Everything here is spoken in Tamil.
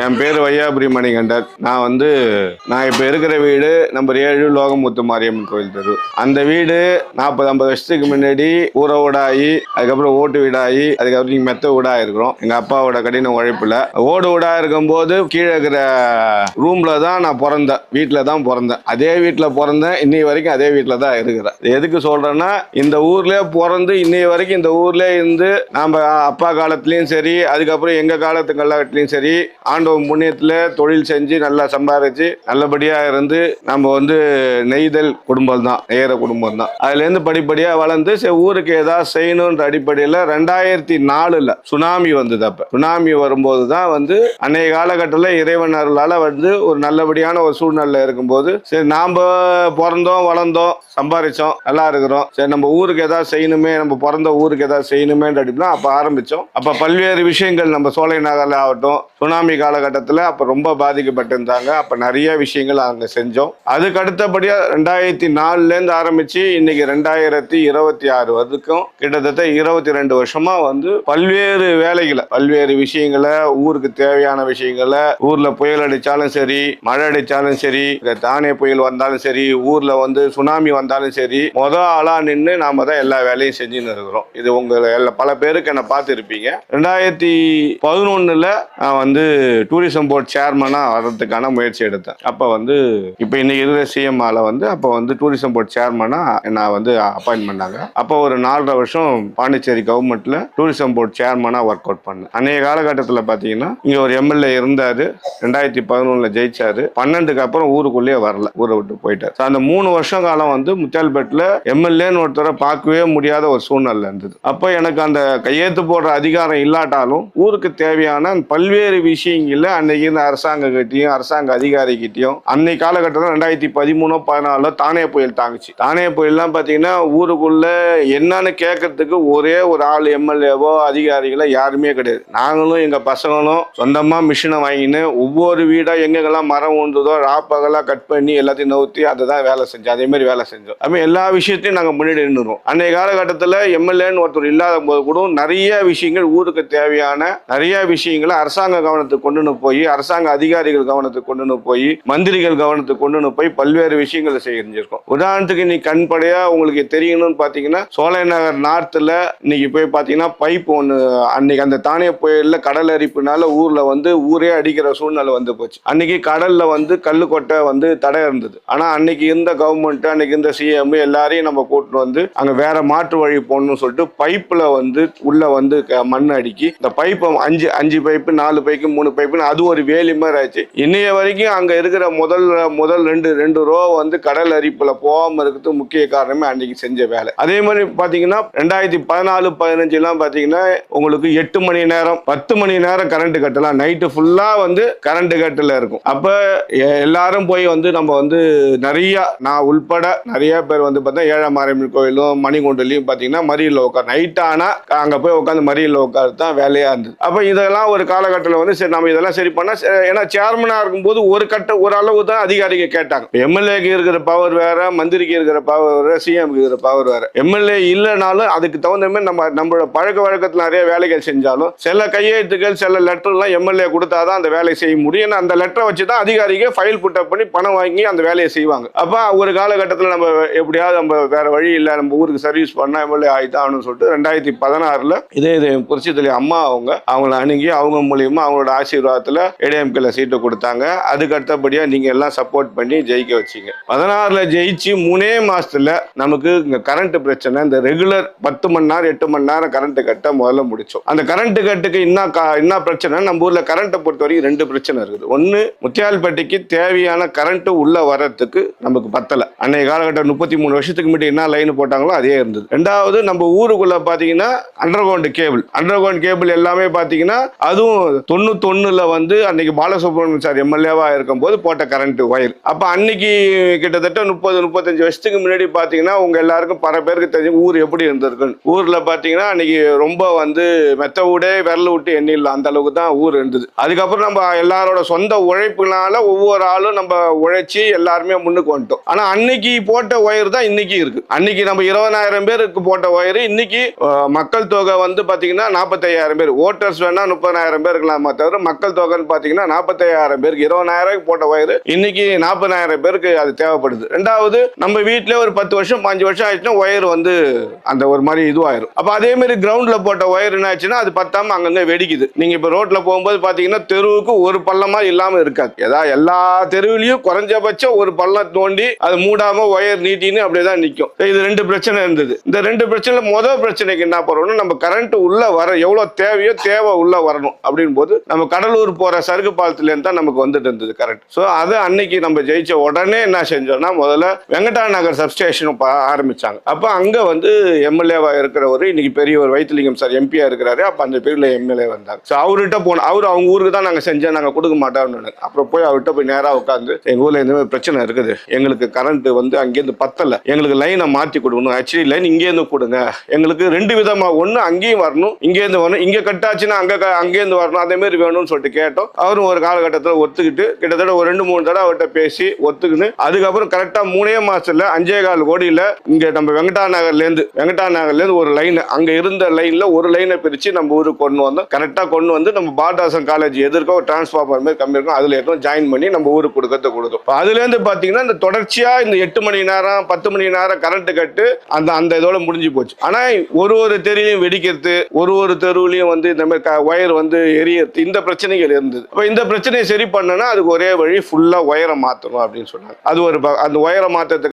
என் பேர் வையாபுரி மணிகண்டன். நான் இப்போ இருக்கிற வீடு நம்பர் 7 லோகமுத்து மாரியம்மன் கோயில் தெரு. அந்த வீடு 40-50 வருஷத்துக்கு முன்னாடி ஊற வீடாகி, அதுக்கப்புறம் ஓட்டு வீடாகி, அதுக்கப்புறம் மெத்த வீடா இருக்கிறோம். எங்க அப்பாவோட கடின உழைப்புல ஓடு வீடா இருக்கும்போது கீழே இருக்கிற ரூம்ல தான் நான் பிறந்தேன். வீட்டில் தான் பிறந்தேன். அதே வீட்டில் பிறந்தேன். இன்னைய வரைக்கும் அதே வீட்டில் தான் இருக்கிறேன். எதுக்கு சொல்றேன்னா, இந்த ஊர்லயே பிறந்து இன்னைய வரைக்கும் இந்த ஊர்ல இருந்து நம்ம அப்பா காலத்திலயும் சரி, அதுக்கப்புறம் எங்க காலத்து காலகட்டத்திலயும் சரி, ஆண்டவன் புண்ணியத்துல தொழில் செஞ்சு நல்லா சம்பாதிச்சு நல்லபடியா இருந்து நம்ம நெய்தல் குடும்பம் தான், நெய்கிற குடும்பம் தான். அதுல இருந்து படிப்படியா வளர்ந்து ஊருக்கு ஏதாவது செய்யணும்ன்ற அடிப்படையில் 2004 சுனாமி வந்தது. அப்ப சுனாமி வரும்போது தான் அன்னைய காலகட்டத்தில் இறைவன் அருளால ஒரு நல்லபடியான ஒரு சூழ்நிலை இருக்கும்போது சரி நாம பிறந்தோம் வளர்ந்தோம் சம்பாதிச்சோம் நல்லா இருக்கிறோம், சரி நம்ம ஊருக்கு ஏதாவது செய்யணுமே, நம்ம பிறந்த ஊருக்கு ஏதாவது செய்யணுமே அடிப்படையில் அப்ப ஆரம்பிச்சோம். அப்ப பல்வேறு விஷயங்கள் நம்ம சோலை நகர்ல ஆகட்டும், சுனாமி காலகட்டத்தில் அப்ப ரொம்ப பாதிக்கப்பட்டிருந்தாங்க. அப்ப நிறைய விஷயங்கள் அங்க செஞ்சோம். அதுக்கு அடுத்தபடியா 2004 இருந்து ஆரம்பிச்சு இன்னைக்கு 2026 வரைக்கும் கிட்டத்தட்ட 22 வருஷமா பல்வேறு வேலைகளை, பல்வேறு விஷயங்களை, ஊருக்கு தேவையான விஷயங்களை, ஊர்ல புயல் அடிச்சாலும் சரி, மழை அடிச்சாலும் சரி, தானே புயல் வந்தாலும் சரி, ஊர்ல சுனாமி வந்தாலும் சரி, ஆளா நின்று நாம தான் எல்லா வேலையும் செஞ்சுன்னு இருக்கிறோம். இது பல பேருக்கு என்ன பார்த்து இருப்பீங்க. 2011 நான் டூரிசம் போர்ட் சேர்மனா வர்றதுக்கான முயற்சி எடுத்தேன். அப்ப இப்ப இன்னைக்கு இருக்கிற சிஎம்ஆல அப்ப டூரிசம் போர்ட் சேர்மனா நான் அப்பாயின்ட் பண்ணாங்க. அப்ப ஒரு 4.5 வருஷம் பாண்டிச்சேரி கவர்மெண்ட்ல டூரிசம் போர்ட் சேர்மனா ஒர்க் அவுட் பண்ணேன். அன்னைய காலகட்டத்தில் பாத்தீங்கன்னா இங்க ஒரு எம்எல்ஏ இருந்தாரு. 2011 ஜெயிச்சாரு. 12க்கு அப்புறம் ஊருக்குள்ளேயே வரல, ஊரை விட்டு போயிட்டாரு. அந்த 3 வருஷ காலம் முத்தியால்பேட்டில் எம்எல்ஏன்னு ஒருத்தரை பார்க்கவே முடியாத ஒரு சூழ்நிலை இருந்தது. அப்ப எனக்கு அந்த கையெழுத்து போடுற அதிகாரம் இல்லாட்டாலும் ஊருக்கு தேவையான பல்வேறு விஷயங்கள்ல அன்னைக்கு இருந்த அரசாங்க கிட்டையும் அரசாங்க அதிகாரி கிட்டையும் அன்னைக்கு காலகட்டத்தில் 2013-14 தானே புயல் தாங்குச்சு. தானே புயல்லாம் பாத்தீங்கன்னா ஊருக்குள்ள என்னன்னு கேட்கறதுக்கு ஒரே ஒரு ஆள் எம்எல்ஏவோ அதிகாரிகளோ யாருமே கிடையாது. நாங்களும் எங்க பசங்களும் சொந்தமா மிஷினை வாங்கின்னு ஒவ்வொரு வீடா எங்கெல்லாம் மரம் உண்டுதோ ராப்பகலா கட் பண்ணி எல்லாத்தையும் நவுத்தி அதை தான் வேலை செஞ்சோம். அதே மாதிரி வேலை செஞ்சோம். அதுமாதிரி எல்லா விஷயத்தையும் நாங்கள் முன்னாடி நின்றுறோம். அன்றைய காலகட்டத்தில் எம்எல்ஏன்னு ஒருத்தர் இல்லாத போது கூட நிறைய விஷயங்கள் ஊருக்கு தேவையான நிறைய விஷயங்களை அரசாங்க கவனத்துக்கு கொண்டுன்னு போய், அரசாங்க அதிகாரிகள் கவனத்துக்கு கொண்டுன்னு போய், மந்திரிகள் கவனத்துக்கு கொண்டுன்னு போய் பல்வேறு விஷயங்களை செஞ்சிருக்கோம். உதாரணத்துக்கு இன்னைக்கு கண்படையா உங்களுக்கு தெரியணும்னு பார்த்தீங்கன்னா, சோலை நகர் நார்த்தில் இன்னைக்கு போய் பார்த்தீங்கன்னா பைப் ஒன்று அன்னைக்கு அந்த தானே புயல்ல கடல் அரிப்புனால ஊர்ல ஊரே அடிக்கிற சூழ்நிலை போச்சு. அன்னைக்கு கடல்ல கல்லுக்கொட்டை தடை இருந்தது. ஆனா அன்னைக்கு இருந்த கவர்மெண்ட், அன்னைக்கு இருந்த சிஎம் எல்லாரையும் நம்ம கூட்டிட்டு அங்க வேற மாற்று வழி போடணும்னு சொல்லிட்டு பைப்ல உள்ள மண் அடுக்கி இந்த பைப்பை 5 பைப்பு 4 பைப்பு 3 பைப்புன்னு அது ஒரு வேலி மாதிரி ஆச்சு. இன்னைய வரைக்கும் அங்க இருக்கிற முதல் ரெண்டு ரோ கடல் அரிப்புல போகாம இருக்கிறது முக்கிய காரணமே அன்னைக்கு செஞ்ச வேலை. அதே மாதிரி பாத்தீங்கன்னா 2014-15 பாத்தீங்கன்னா உங்களுக்கு 8 மணி நேரம் 10 மணி நேரம் கரண்ட் கட்டலாம். நைட்டு ஃபுல்லா கரண்ட் கட்டுல இருக்கும். அப்ப எல்லாரும் போய் நம்ம நிறைய, நான் உள்பட நிறைய பேர் பார்த்தா ஏழாம் மாரியம்மன் கோயிலும் மணிகுண்டலையும் பார்த்தீங்கன்னா மறியல் உட்கார் நைட் ஆனா அங்க போய் உட்காந்து மறியல் உட்காரு தான் வேலையா இருந்தது. அப்ப இதெல்லாம் ஒரு காலகட்டத்தில் சரி நம்ம இதெல்லாம் சரி பண்ணா, ஏன்னா சேர்மனா இருக்கும்போது ஒரு அளவு தான் அதிகாரிகள் கேட்டாங்க. எம்எல்ஏக்கு இருக்கிற பவர் வேற, மந்திரிக்கு இருக்கிற பவர் வேற, சிஎம்க்கு இருக்கிற பவர் வேற. எம்எல்ஏ இல்லைனாலும் அதுக்கு தகுந்த மாதிரி நம்மளோட பழக்க வழக்கத்தில் நிறைய வேலைகள் செஞ்சாலும் சில கையெழுத்துக்கள் சில லெட்டர்லாம் எம்எல்ஏ கொடுத்தாதான் அந்த வேலையை செய்ய முடியும். ஏன்னா அந்த லெட்டரை வச்சு தான் அதிகாரிகள் ஃபைல் புட்டப் பண்ணி பணம் வாங்கி அந்த வேலையை செய்வாங்க. அப்ப ஒரு காலகட்டத்தில் நம்ம எப்படியாவது நம்ம வேற வழி இல்லை, நம்ம ஊருக்கு சர்வீஸ் பண்ணா எம்எல்ஏ ஆயிட்டான்னு சொல்லிட்டு 2016 இதே புரட்சி தலைவி அம்மா அவங்கள அணுகி அவங்க மூலியமா அவங்களோட ஆசீர்வாதத்துல ஏடிஎம்கேல சீட்டு கொடுத்தாங்க. அதுக்கு அடுத்தபடியா நீங்க எல்லாம் சப்போர்ட் பண்ணி ஜெயிக்க வச்சீங்க. 16 ஜெயிச்சு 3 மாசத்துல நமக்கு இங்க கரண்ட் பிரச்சனை, இந்த ரெகுலர் 10 மணி நேரம் 8 மணி நேரம் கரண்ட் கட்ட முதல்ல முடிச்சோம். அந்த கரண்ட் கட்டுக்கு என்ன பிரச்சனை, நம்ம ஊர்ல கரண்ட்டை பொறுத்த வரைக்கும் 2 பிரச்சனை இருக்குது. ஒன்னு, முத்தியால்பட்டிக்கு தேவையான கரண்ட் உள்ள வர்றதுக்கு நமக்கு பத்தல. அன்னைய காலகட்டம் 33 வருஷத்துக்கு முன்னாடி என்ன லைன் போட்டாங்களோ அதே இருந்தது. ரெண்டாவது, நம்ம ஊருக்குள்ள பாத்தீங்கன்னா அண்டர் கிரவுண்ட் கேபிள் எல்லாமே பாத்தீங்கன்னா அதுவும் 91 அன்னைக்கு பாலசுப்ரமணியம் சார் எம்எல்ஏவா இருக்கும் போது போட்ட கரண்ட் வயர். அப்ப அன்னைக்கு கிட்டத்தட்ட 30-35 வருஷத்துக்கு முன்னாடி பாத்தீங்கன்னா உங்க எல்லாருக்கும் பல பேருக்கு தெரிஞ்சு ஊர் எப்படி இருந்திருக்கு. ஊர்ல பாத்தீங்கன்னா அன்னைக்கு ரொம்ப மெத்த ஊடே விரல் விட்டு எண்ணிடலாம், அந்த அளவுக்கு தான் ஊர் இருந்தது. அதுக்கப்புறம் நம்ம எல்லாரோட சொந்த உழைப்புனால ஒவ்வொரு ஆளும் நம்ம உழைச்சி எல்லாருமே முன்னுக்கு வந்துட்டோம். ஆனா அன்னைக்கு அன்னைக்கு போட்ட ஒயர் தான் இன்னைக்கு இருக்கு. அன்னைக்கு நம்ம 20,000 பேருக்கு போட்ட ஒயர் இன்னைக்கு மக்கள் தொகை வந்து பாத்தீங்கன்னா 45,000 பேர். ஓட்டர்ஸ் வேணா 30,000 பேர் இருக்கலாமா தவிர மக்கள் தொகைன்னு பாத்தீங்கன்னா 45,000 பேருக்கு 20,000 போட்ட ஒயர் இன்னைக்கு 40,000 பேருக்கு அது தேவைப்படுது. ரெண்டாவது, நம்ம வீட்டிலே ஒரு 10 வருஷம் 5 வருஷம் ஆயிடுச்சுன்னா ஒயர் வந்து அந்த ஒரு மாதிரி இதுவாயிரும். அப்ப அதே மாதிரி கிரவுண்ட்ல போட்ட ஒயர் என்ன ஆச்சுன்னா அது பத்தாம அங்கங்க வெடிக்குது. நீங்க இப்ப ரோட்ல போகும்போது பாத்தீங்கன்னா தெருவுக்கு ஒரு பள்ளமா இல்லாம இருக்காது. ஏதாவது எல்லா தெருவிலையும் குறைஞ்சபட்சம் ஒரு பள்ளம் தோண்டி அது மூடாம ஒயர் நீட்டின்னு அப்படியேதான் நிற்கும். இது 2 பிரச்சனை இருந்தது. இந்த 2 பிரச்சனை முதல் பிரச்சனைக்கு என்ன பண்ணணும், நம்ம கரண்ட் உள்ள வர எவ்வளவு தேவையோ தேவை உள்ள வரணும் அப்படின் போது நம்ம கடலூர் போற சருக்கு பாலத்துல இருந்து தான் நமக்கு வந்துட்டு இருந்தது கரெக்ட். ஸோ அது அன்னைக்கு நம்ம ஜெயிச்ச உடனே என்ன செஞ்சோம்னா முதல்ல வெங்கடா நகர் சப்ஸ்டேஷன் ஆரம்பிச்சாங்க. அப்ப அங்க வந்து எம்எல்ஏவா இருக்கிறவர் இன்னைக்கு பெரியவர் வைத்திலிங்கம் சார் எம்பியா இருக்கிறாரு. அப்ப அந்த பேர்ல எம்எல்ஏ வந்தாங்க. ஸோ அவர்கிட்ட போனோம். அவர் அவங்க ஊருக்கு தான் நாங்க செஞ்சோம், நாங்க கொடுக்க மாட்டோம்னு. அப்புறம் போய் அவர்கிட்ட போய் நேரா உட்காந்து எங்க ஊர்ல இந்த மாதிரி பிரச்சனை இருக்குது, எங்களுக்கு கரண்ட் வந்து அங்கேருந்து பத்தல, எங்களுக்கு லைனை மாத்தி கொடுக்கணும், ஆக்சுவலி லைன் இங்கேருந்து கொடுங்க, எங்களுக்கு 2 விதமா, ஒண்ணு அங்கேயும் வரணும் இங்கேருந்து வரணும், இங்க கட்டாச்சுன்னா அங்கேருந்து வரணும், அதே மாதிரி வேணும்னு சொல்லிட்டு கேட்டோம். அவரும் ஒரு காலகட்டத்தில் ஒத்துக்கிட்டு கிட்டத்தட்ட ஒரு 2-3 தடவை அவர்கிட்ட பேசி ஒத்துக்குன்னு அதுக்கப்புறம் கரெக்டா 3 மாசத்துல 5.25 கோடியில இங்க நம்ம வெங்கடா நகர்ல இருந்து ஒரு லைன், அங்க இருந்த லைன்ல ஒரு லைனை பிரிச்சு நம்ம ஊருக்கு கொண்டு வந்தோம். கரெக்டா கொண்டு வந்து நம்ம பாரதாசன் காலேஜ் எதிர்க்க ஒரு டிரான்ஸ்ஃபார்மர் மாதிரி கம்மி இருக்கும், அதுல ஏற்றம் ஜாயின் பண்ணி நம்ம ஊருக்கு கொடுத்தோம். அதுல இருந்து பாத்தீங்கன்னா இந்த தொடர்ச்சியா இந்த 8 மணி நேரம் 10 மணி நேரம் கரண்ட் கட்டு அந்த இதோட முடிஞ்சு போச்சு. ஆனா ஒரு தெருவிலையும் வெடிக்கிறது, ஒரு தெருவிலையும் வந்து இந்த மாதிரி ஒயர் வந்து எரியறது, இந்த பிரச்சனைகள் இருந்தது. அப்ப இந்த பிரச்சனையை சரி பண்ணனா அதுக்கு ஒரே வழி ஃபுல்லா ஒயரை மாத்தணும் அப்படின்னு சொன்னாங்க. அது அந்த ஒயரை மாத்தத்துக்கு